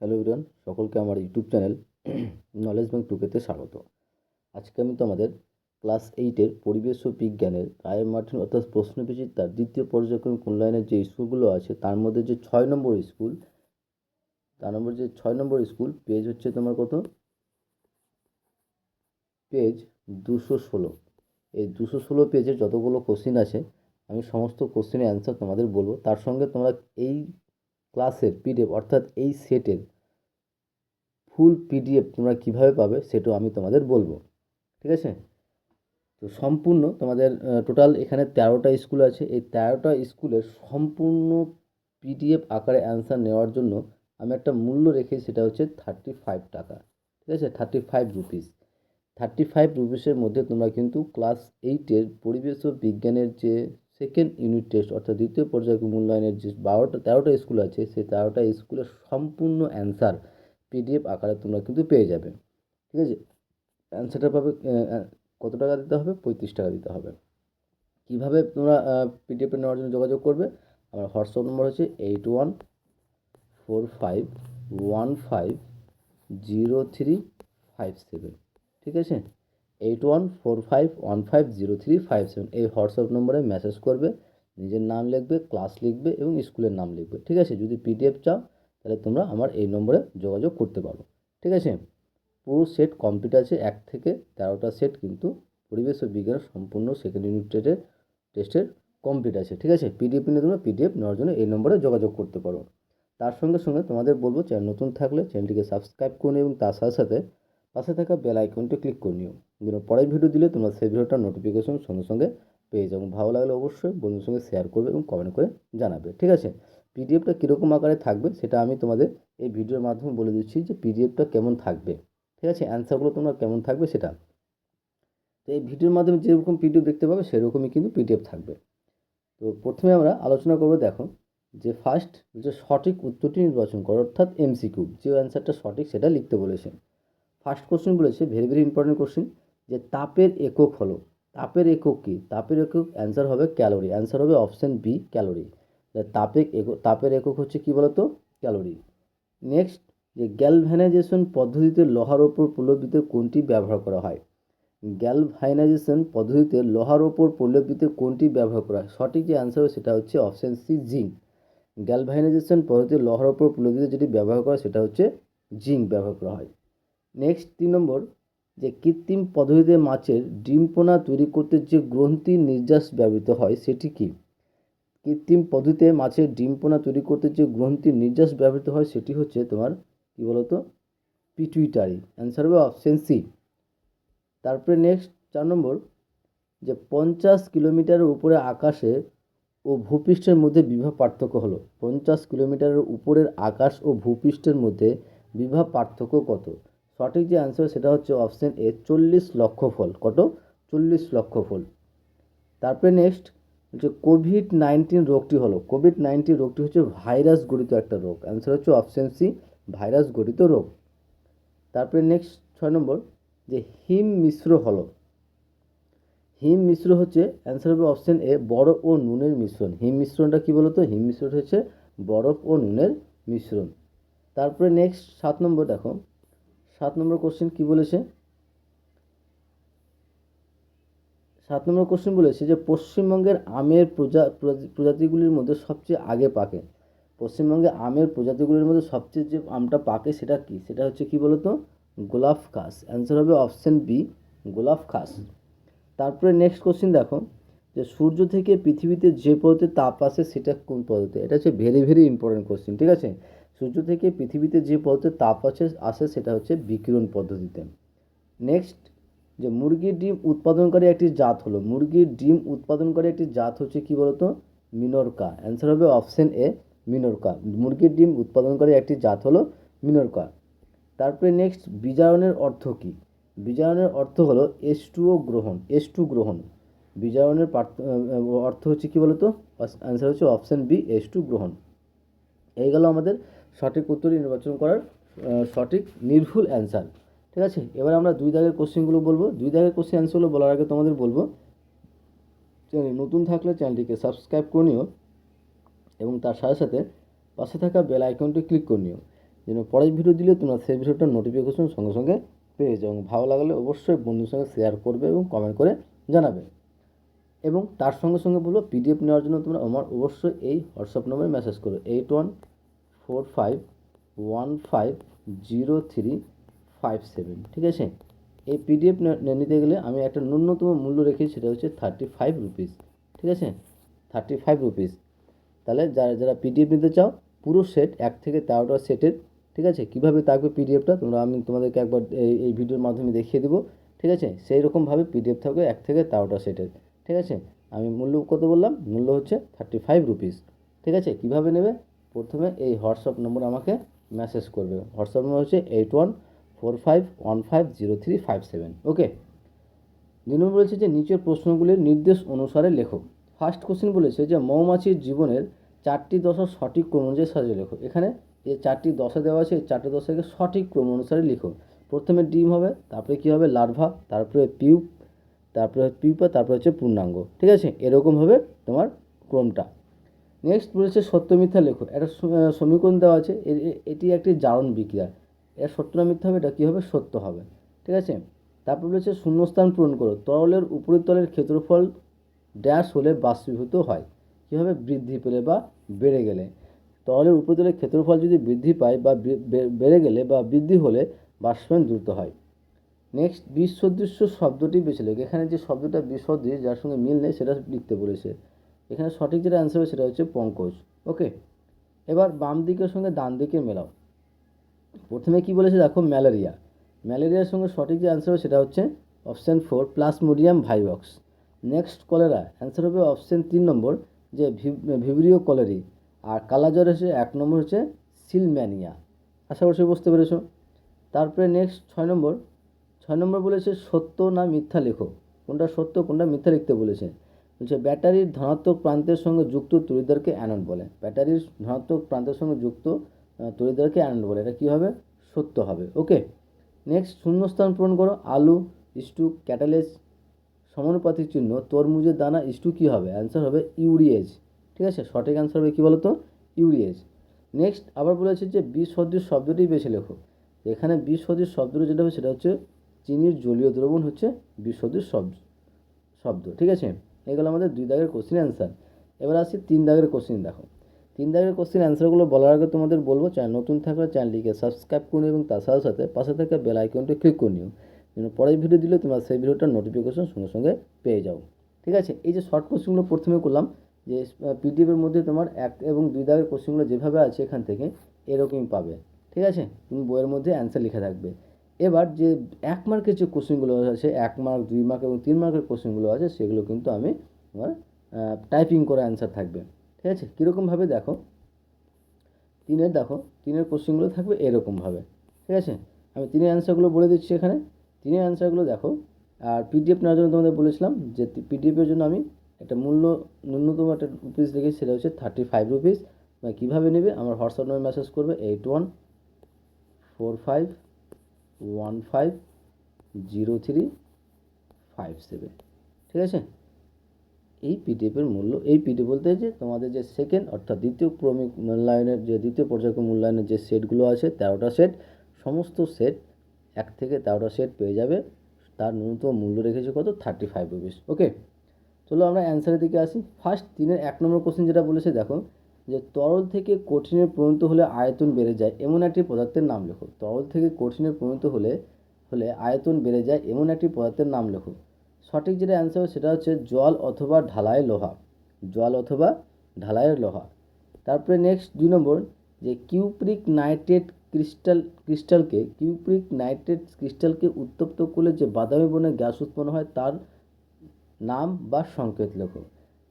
Hello everyone, সকলকে আমার YouTube channel knowledge bank টুকেতে স্বাগত। আজকে আমি তোমাদের ক্লাস 8-এর পরিবেশ ও বিজ্ঞানের রায় মার্টিন অর্থাৎ প্রশ্নবিচিত্রার দ্বিতীয় পর্যায়ক্রমিক মূল্যায়নের যে স্কুলগুলো আছে তার মধ্যে যে 6 নম্বর স্কুল, পেজ হচ্ছে তোমার কত, পেজ 216। এই 216 পেজের যতগুলো কোশ্চিন আছে আমি সমস্ত কোশ্চিনের অ্যান্সার তোমাদের বলবো। তার সঙ্গে তোমরা এই ক্লাসের পিডিএফ অর্থাৎ এই সেটের ফুল পিডিএফ তোমরা কীভাবে পাবে সেটাও আমি তোমাদের বলবো, ঠিক আছে? তো সম্পূর্ণ তোমাদের টোটাল এখানে 13টা স্কুল আছে। এই 13টা স্কুলের সম্পূর্ণ পিডিএফ আকারে অ্যান্সার নেওয়ার জন্য আমি একটা মূল্য রেখে, সেটা হচ্ছে 35 টাকা, ঠিক আছে? 35 রুপিস। 35 রুপিসের মধ্যে তোমরা কিন্তু ক্লাস 8-এর পরিবেশ ও বিজ্ঞানের যে সেকেন্ড ইউনিট টেস্ট অর্থাৎ দ্বিতীয় পর্যায় মূল্যায়নের যে 13টা স্কুল আছে সেই 13টা স্কুলের সম্পূর্ণ অ্যান্সার পিডিএফ আকারে তোমরা কিন্তু পেয়ে যাবে, ঠিক আছে? অ্যান্সারটা পাবে, কত টাকা দিতে হবে? 35 টাকা দিতে হবে। কীভাবে তোমরা পিডিএফটা নেওয়ার জন্য যোগাযোগ করবে? আমার হোয়াটসঅ্যাপ নম্বর হচ্ছে 8145150357, ঠিক আছে? 8145150357 এই হোয়াটসঅ্যাপ নম্বরে মেসেজ করবে, নিজের নাম লিখবে, ক্লাস লিখবে এবং স্কুলের নাম লিখবে, ঠিক আছে? যদি পিডিএফ চাও তাহলে তোমরা আমার এই নম্বরে যোগাযোগ করতে পারো, ঠিক আছে? পুরো সেট কমপ্লিট আছে, 1 থেকে 13টা সেট কিন্তু পরিবেশ ও বিজ্ঞানের সম্পূর্ণ সেকেন্ড ইউনিট টেস্টের কমপ্লিট আছে, ঠিক আছে? পিডিএফ নিয়ে তোমরা পিডিএফ নেওয়ার জন্য এই নম্বরে যোগাযোগ করতে পারো। তার সঙ্গে সঙ্গে তোমাদের বলবো, চ্যানেল নতুন থাকলে চ্যানেলটিকে সাবস্ক্রাইব করে নিও এবং তার সাথে সাথে পাশে থাকা বেল আইকনটি ক্লিক করে নিও, যেন পরের ভিডিও দিলে তোমরা সেই ভিডিওটার নোটিফিকেশন সঙ্গে সঙ্গে পেয়ে যাও। ভালো লাগলে অবশ্যই বন্ধুদের সঙ্গে শেয়ার করবে এবং কমেন্ট করে জানাবে, ঠিক আছে? পিডিএফটা কীরকম আকারে থাকবে সেটা আমি তোমাদের এই ভিডিওর মাধ্যমে বলে দিচ্ছি যে পিডিএফটা কেমন থাকবে, ঠিক আছে? অ্যান্সারগুলো তোমরা কেমন থাকবে সেটা। তো এই ভিডিওর মাধ্যমে যেরকম পিডিএফ দেখতে পাবে সেরকমই কিন্তু পিডিএফ থাকবে। তো প্রথমে আমরা আলোচনা করব, দেখো যে ফার্স্ট যে সঠিক উত্তরটি নির্বাচন করো, অর্থাৎ এমসিকিউ, যে অ্যান্সারটা সঠিক সেটা লিখতে বলেছে। ফার্স্ট কোশ্চেন বলেছে, ভেরি ভেরি ইম্পর্টেন্ট কোশ্চেন, যে তাপের একক হলো। তাপের একক কি? তাপের একক অ্যান্সার হবে ক্যালোরি। অ্যান্সার হবে অপশান বি, ক্যালোরি। তাপের একক হচ্ছে কি বলতো? ক্যালোরি। নেক্সট, যে গ্যালভ্যানাইজেশন পদ্ধতিতে লোহার ওপর প্রলেপিত কোনটি ব্যবহার করা হয়? গ্যালভানাইজেশন পদ্ধতিতে লোহার ওপর প্রলেপিত কোনটি ব্যবহার করা হয়? সঠিক যে অ্যান্সার হবে সেটা হচ্ছে অপশান সি, জিঙ্ক। গ্যালভানাইজেশন পদ্ধতিতে লোহার ওপর প্রলেপিত যেটি ব্যবহার করা সেটা হচ্ছে জিঙ্ক ব্যবহার করা হয়। নেক্সট 3 নম্বর, যে কৃত্রিম পদ্ধতিতে মাছের ডিম পোনা তৈরি করতে যে গ্রন্থি নির্যাস ব্যবহৃত হয় সেটি কি? কৃত্রিম পদ্ধতিতে মাছের ডিম পোনা তৈরি করতে যে গ্রন্থি নির্যাস ব্যবহৃত হয় সেটি হচ্ছে তোমার কি বলতো? পিটুইটারি। অ্যান্সার হবে অপশান সি। তারপরে নেক্সট 4 নম্বর, যে 50 কিলোমিটারের উপরে আকাশে ও ভূপৃষ্ঠের মধ্যে বিভব পার্থক্য হলো। 50 কিলোমিটারের উপরের আকাশ ও ভূপৃষ্ঠের মধ্যে বিভব পার্থক্য কত? সঠিক যে অ্যান্সার সেটা হচ্ছে অপশান এ, 40 লক্ষ ভোল্ট। কত? 40 লক্ষ ভোল্ট। তারপরে নেক্সট, যে কোভিড-19 রোগটি হলো। কোভিড-19 রোগটি হচ্ছে ভাইরাস গঠিত একটা রোগ। অ্যান্সার হচ্ছে অপশান সি, ভাইরাস গঠিত রোগ। তারপরে নেক্সট 6 নম্বর, যে হিম মিশ্র হলো। হিম মিশ্র হচ্ছে, অ্যান্সার হবে অপশান এ, বরফ ও নুনের মিশ্রণ। হিম মিশ্রণটা কী বলতো? হিম মিশ্রণ হচ্ছে বরফ ও নুনের মিশ্রণ। তারপরে নেক্সট 7 নম্বর, দেখো 7 নম্বর কোশ্চেন কী বলেছে? 7 নম্বর কোশ্চেন বলেছে, যে পশ্চিমবঙ্গের আমের প্রজাতিগুলির মধ্যে সবচেয়ে আগে পাকে। পশ্চিমবঙ্গে আমের প্রজাতিগুলির মধ্যে সবচেয়ে যে আমটা পাকে সেটা কি? সেটা হচ্ছে কি বলতো? গোলাপ খাস। অ্যান্সার হবে অপশান বি, গোলাপ খাস। তারপরে নেক্সট কোশ্চেন দেখো, যে সূর্য থেকে পৃথিবীতে যে পদ্ধতিতে তাপ আসে সেটা কোন পদ্ধতি? এটা হচ্ছে ভেরি ভেরি ইম্পর্টেন্ট কোশ্চেন, ঠিক আছে? সূর্য থেকে পৃথিবীতে যে পদ্ধতিতে তাপ আসে সেটা হচ্ছে বিকিরণ পদ্ধতিতে। নেক্সট, যে মুরগির ডিম উৎপাদনকারী একটি জাত হলো। মুরগির ডিম উৎপাদনকারী একটি জাত হচ্ছে কি বলতো? মিনোরকা। অ্যান্সার হবে অপশান এ, মিনোরকা। মুরগির ডিম উৎপাদনকারী একটি জাত হলো মিনোরকা। তারপরে নেক্সট, বিজারণের অর্থ কী? বিজারণের অর্থ হলো H2O গ্রহণ। H2 গ্রহণ। বিজারণের অর্থ হচ্ছে কি বলতো? অ্যান্সার হচ্ছে অপশান বি, H2 গ্রহণ। এই গেল আমাদের সঠিক উত্তর নির্বাচন করার সঠিক নির্ভুল অ্যান্সার, ঠিক আছে? এবার আমরা 2 দাগের কোশ্চেনগুলো বলবো। 2 দাগের কোশ্চেন অ্যান্সারগুলো বলার আগে তোমাদের বলবো, চ্যানেল নতুন থাকলে চ্যানেলটিকে সাবস্ক্রাইব করে নিও এবং তার সাথে সাথে পাশে থাকা বেল আইকনটি ক্লিক করে নিও, যেন পরের ভিডিও দিলে তোমরা সেই ভিডিওটার নোটিফিকেশন সঙ্গে সঙ্গে পেয়ে যাও। ভালো লাগলে অবশ্যই বন্ধুর সঙ্গে শেয়ার করবে এবং কমেন্ট করে জানাবে। এবং তার সঙ্গে সঙ্গে বলবো পিডিএফ নেওয়ার জন্য তোমরা আমার অবশ্যই এই হোয়াটসঅ্যাপ নম্বরে মেসেজ করো 8145150357, ঠিক আছে। এই পিডিএফ নিতে গেলে আমি একটা ন্যূনতম মূল্য রেখেছি, সেটা হচ্ছে 35 রুপিস, ঠিক আছে, 35 রুপিস। তাহলে যারা যারা পিডিএফ নিতে চাও পুরো সেট 1 থেকে 13টা সেটের, ঠিক আছে, কীভাবে থাকবে পিডিএফটা আমি তোমাদেরকে একবার এই ভিডিওর মাধ্যমে দেখিয়ে দেবো, ঠিক আছে। সেই রকমভাবে পিডিএফ থাকবে 1 থেকে 13টা সেটের, ঠিক আছে। আমি মূল্য কত বললাম? মূল্য হচ্ছে 35 রুপিস, ঠিক আছে। কীভাবে নেবে? প্রথমে এই হোয়াটসঅ্যাপ নম্বর আমাকে মেসেজ করবে। হোয়াটসঅ্যাপ নম্বর হচ্ছে 8145150357, ওকে। 2 নম্বর বলেছে যে নিচের প্রশ্নগুলির নির্দেশ অনুসারে লেখো। ফার্স্ট কোশ্চেন বলেছে যে মৌমাছির জীবনের 4টি দশা সঠিক ক্রম অনুযায়ী সাজিয়ে লেখো। এখানে যে 4টি দশা দেওয়া আছে, এই 4টি দশাকে সঠিক ক্রম অনুসারে লিখো। প্রথমে ডিম হবে, তারপরে কী হবে? লার্ভা, তারপরে পিউপা, তারপরে হচ্ছে পূর্ণাঙ্গ, ঠিক আছে। এরকম হবে তোমার ক্রমটা। নেক্সট বলেছে সত্য মিথ্যা লেখো। একটা সমীকরণ দেওয়া আছে, এটি একটি জারণ বিক্রিয়া, এটা সত্য না মিথ্যা হবে? এটা কী হবে? সত্য হবে, ঠিক আছে। তারপর বলেছে শূন্যস্থান পূরণ করো। তরলের উপরিতলের ক্ষেত্রফল ড্যাশ হলে বাষ্পীভূত হয়, কীভাবে? বৃদ্ধি পেলে বা বেড়ে গেলে। তরলের উপরিতলের ক্ষেত্রফল যদি বৃদ্ধি পায় বা বেড়ে গেলে বা বৃদ্ধি হলে বাষ্পায়ন দ্রুত হয়। নেক্সট বিসদৃশ্য শব্দটি বেছে লেখো। এখানে যে শব্দটা বিসদৃশ, যার সঙ্গে মিল নেই, সেটা লিখতে বলেছে। এখানে সঠিক যেটা অ্যান্সার হবে সেটা হচ্ছে পঙ্কজ, ওকে। এবার বাম দিকের সঙ্গে ডান দিকে মেলাও। প্রথমে কি বলেছে দেখো? ম্যালেরিয়া। ম্যালেরিয়ার সঙ্গে সঠিক যে অ্যান্সার হবে সেটা হচ্ছে option 4 Plasmodium vivax. Next cholera, answer হবে অপশান 3 নম্বর যে ভিব্রিও কলেরি। আর কালাজ্বর হচ্ছে 1 নম্বর হচ্ছে সিলম্যানিয়া। আশা করছি বুঝতে পেরেছো। তারপরে নেক্সট 6 নম্বর বলেছে সত্য না মিথ্যা লেখো। কোনটা সত্য কোনটা মিথ্যা লিখতে বলেছে। বলছে ব্যাটারির ধনাত্মক প্রান্তের সঙ্গে যুক্ত তড়িৎদ্বারকে অ্যানোড বলে। ব্যাটারির ধনাত্মক প্রান্তের সঙ্গে যুক্ত তড়িৎদ্বারকে অ্যানোড বলে। এটা কী হবে? সত্য হবে, ওকে। নেক্সট শূন্যস্থান পূরণ করো। আলু ইস্টু ক্যাটালেস সমানুপাতিক চিহ্ন, তরমুজের দানা ইস্টু কী হবে? অ্যান্সার হবে ইউরিয়েজ, ঠিক আছে। সঠিক অ্যান্সার হবে কী বলো তো? ইউরিয়েজ। নেক্সট আবার বলেছে যে বিসদৃশ শব্দটি বেছে লেখো। এখানে বিসদৃশ শব্দটি যেটা হবে সেটা হচ্ছে চিনির জলীয় দ্রবণ হচ্ছে বিসদৃশ শব্দ, ঠিক আছে। এগুলো আমাদের 2 দাগের কোশ্চেন অ্যান্সার। এবার আসি 3 দাগের কোশ্চেন। দেখো 3 দাগের কোশ্চেন অ্যান্সারগুলো বলার আগে তোমাদের বলবো, চ্যানেল নতুন থাকলে চ্যানেলটিকে সাবস্ক্রাইব করে নিও এবং তার সাথে সাথে পাশে থাকা বেল আইকনটি ক্লিক করে নিও, যেন পরের ভিডিও দিলে তোমরা সেই ভিডিওটার নোটিফিকেশন সঙ্গে সঙ্গে পেয়ে যাও, ঠিক আছে। এই যে শর্ট কোশ্চেনগুলো প্রথমে করলাম, যে পিডিএফের মধ্যে তোমার 1 এবং 2 দাগের কোশ্চেনগুলো যেভাবে আছে এখান থেকে এরকমই পাবে, ঠিক আছে। তুমি বইয়ের মধ্যে অ্যান্সার লেখা থাকবে। এবার যে 1 মার্কের যে কোশ্চেনগুলো আছে, 1 মার্ক, 2 মার্ক এবং 3 মার্কের কোশ্চেনগুলো আছে, সেগুলো কিন্তু আমি তোমার টাইপিং করা অ্যান্সার থাকবে, ঠিক আছে। কীরকমভাবে দেখো, 3-এর কোশ্চেনগুলো থাকবে এরকমভাবে, ঠিক আছে। আমি 3-এর অ্যান্সারগুলো বলে দিচ্ছি এখানে। 3-এর অ্যান্সারগুলো দেখো। আর পিডিএফ নেওয়ার জন্য তোমাদের বলেছিলাম যে পিডিএফের জন্য আমি একটা মূল্য ন্যূনতম একটা রুপিস রেখেছি, সেটা হচ্ছে 35 রুপিস। কীভাবে নেবে? আমার হোয়াটসঅ্যাপ নম্বরে মেসেজ করবে 8145150357, ঠিক আছে। এই পিডিএফের মূল্য, এই পিডিএফ বলতে যে তোমাদের যে সেকেন্ড অর্থাৎ দ্বিতীয় ক্রমিক মূল্যায়নের যে দ্বিতীয় পর্যায়ক্রমিক মূল্যায়নের যে সেটগুলো আছে 13টা সেট, সমস্ত সেট 1 থেকে 13টা সেট পেয়ে যাবে। তার ন্যূনতম মূল্য রেখেছে কত? 35 রুপিস, ওকে। চলো আমরা অ্যান্সারের দিকে আসি। ফার্স্ট 3-এর 1 নম্বর কোশ্চেন যেটা বলেছে দেখো, যে তরল থেকে কঠিনে পরিণত হলে আয়তন বেড়ে যায় এমন একটি পদার্থের নাম লেখো। তরল থেকে কঠিনে পরিণত হলে আয়তন বেড়ে যায় এমন একটি পদার্থের নাম লেখো। সঠিক যেটা অ্যান্সার সেটা হচ্ছে জল অথবা ঢালাই লোহা, জল অথবা ঢালাইয়ের লোহা। তারপরে নেক্সট 2 নম্বর, যে কিউপ্রিক নাইট্রেট ক্রিস্টালকে উত্তপ্ত করলে যে বাদামি বর্ণের গ্যাস উৎপন্ন হয় তার নাম বা সংকেত লেখো।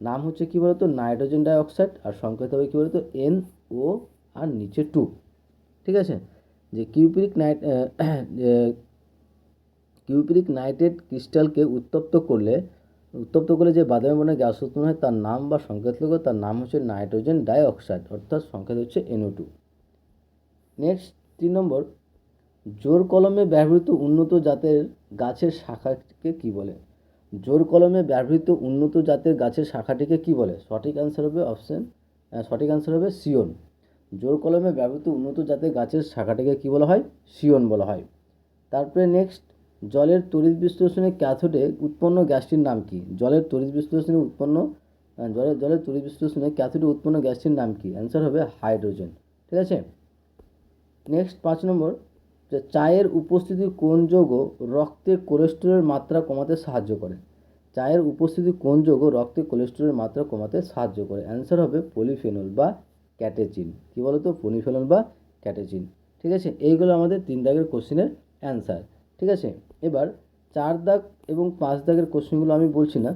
নাম হচ্ছে কী বলতো? নাইট্রোজেন ডাইঅক্সাইড, আর সংকেত হবে কী বলতো? NO আর নিচে 2, ঠিক আছে। যে কিউপ্রিক নাইট্রেট ক্রিস্টালকে উত্তপ্ত করলে যে বাদামি বর্ণের গ্যাস উৎপন্ন হয় তার নাম বা সংকেত লেখো। তার নাম হচ্ছে নাইট্রোজেন ডাইঅক্সাইড, অর্থাৎ সংকেত হচ্ছে NO2। নেক্সট 3 নম্বর, জোর কলমে ব্যবহৃত উন্নত জাতের গাছের শাখাকে কী বলে? জোর কলমে ব্যবহৃত উন্নত জাতের গাছের শাখাটিকে কী বলে? সঠিক অ্যান্সার হবে সিয়ন। জোর কলমে ব্যবহৃত উন্নত জাতের গাছের শাখাটিকে কী বলা হয়? শিয়ন বলা হয়। তারপরে নেক্সট, জলের তড়িৎ বিশ্লেষণে ক্যাথোডে উৎপন্ন গ্যাসটির নাম কি? জলের তড়িৎ বিশ্লেষণে ক্যাথোডে উৎপন্ন গ্যাসটির নাম কি? অ্যান্সার হবে হাইড্রোজেন। ঠিক আছে। নেক্সট 5 নম্বর, যে চায়ের উপস্থিতি কোন যৌগ রক্তে কোলেস্টেরলের মাত্রা কমাতে সাহায্য করে? চায়ের উপস্থিতি কোন যৌগ রক্তে কোলেস্টেরলের মাত্রা কমাতে সাহায্য করে? অ্যান্সার হবে পলিফেনল বা ক্যাটেচিন। কী বলো তো? পলিফেনল বা ক্যাটেচিন। ঠিক আছে, এইগুলো আমাদের 3 দাগের কোশ্চেনের অ্যান্সার। ঠিক আছে, এবার 4 দাগ এবং 5 দাগের কোশ্চেনগুলো আমি বলছি না।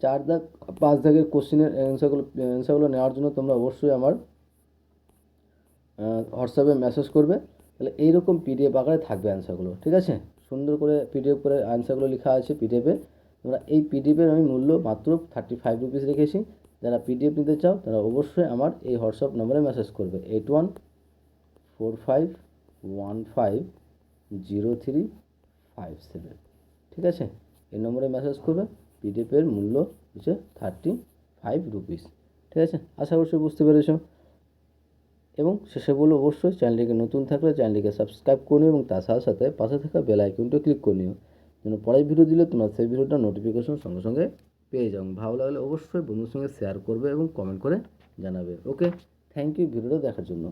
4 দাগ 5 দাগের কোশ্চেনের অ্যান্সারগুলো নেওয়ার জন্য তোমরা অবশ্যই আমার হোয়াটসঅ্যাপে মেসেজ করবে। তাহলে এইরকম পিডিএফ আকারে থাকবে অ্যান্সারগুলো। ঠিক আছে, সুন্দর করে পিডিএফ করে অ্যান্সারগুলো লেখা আছে পিডিএফে। তোমরা এই পিডিএফের আমি মূল্য মাত্র 35 রুপিস রেখেছি। যারা পিডিএফ নিতে চাও তারা অবশ্যই আমার এই হোয়াটসঅ্যাপ নম্বরে মেসেজ করবে 8145150357। ঠিক আছে, এই নম্বরে মেসেজ করবে। পিডিএফের মূল্য হচ্ছে 35 রুপিস। ঠিক আছে, আশা করছি বুঝতে পেরেছো। এবং শেষে বলবো, অবশ্যই চ্যানেলটিকে নতুন থাকলে চ্যানেলটিকে সাবস্ক্রাইব করে নিও এবং তার সাথে সাথে পাশে থাকা বেল আইকনটা ক্লিক করে নিও, যেন পরের ভিডিও দিলে তোমরা সেই ভিডিওটা নোটিফিকেশন সঙ্গে সঙ্গে পেয়ে যাও। ভালো লাগলে অবশ্যই বন্ধুর সঙ্গে শেয়ার করবে এবং কমেন্ট করে জানাবে। ওকে, থ্যাংক ইউ ভিডিওটা দেখার জন্য।